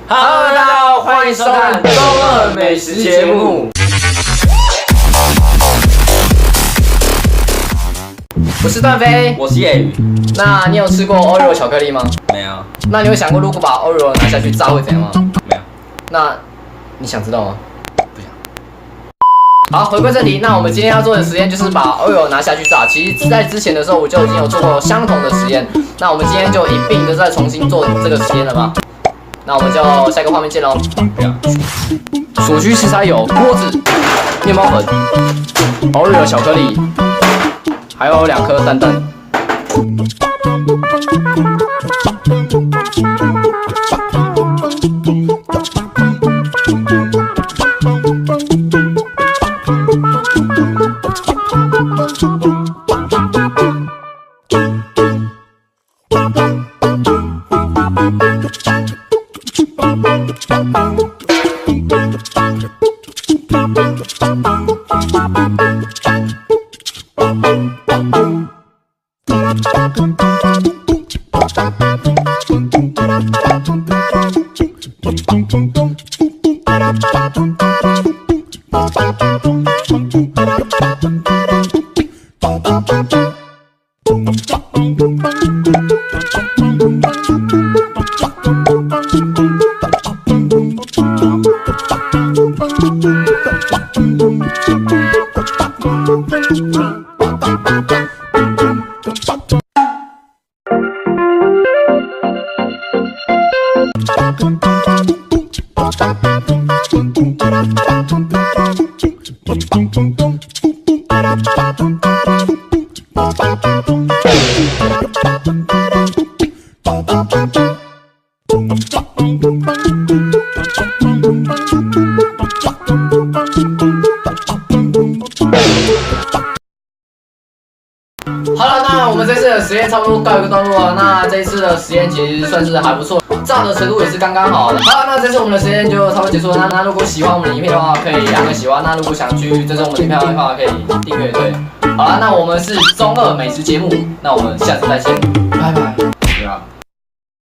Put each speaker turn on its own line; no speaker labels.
Hello， 大家好，欢迎收看中二美食节目。我是段飞，
我是叶宇。
那你有吃过 Oreo 巧克力吗？
没有。
那你有想过如果把 Oreo 拿下去炸会怎样吗？
没有。
那你想知道吗？不想。好，回归正题，那我们今天要做的实验就是把 Oreo 拿下去炸。其实，在之前的时候我就已经有做过相同的实验，那我们今天就一并的再重新做这个实验了吗？那我们就下一个画面见喽。
不要。
所需食材有锅子、面包粉、Oreo 巧克力，还有2颗蛋蛋。好了，那我们这次的实验差不多告一个段落了。那这一次的实验其实算是还不错，炸的程度也是刚刚好的。好了，那这次我们的实验就差不多结束了。那如果喜欢我们的影片的话，可以按个喜欢。那如果想去追踪我们的影片的话，可以订阅对。好了，那我们是中二美食节目，那我们下次再见，拜拜。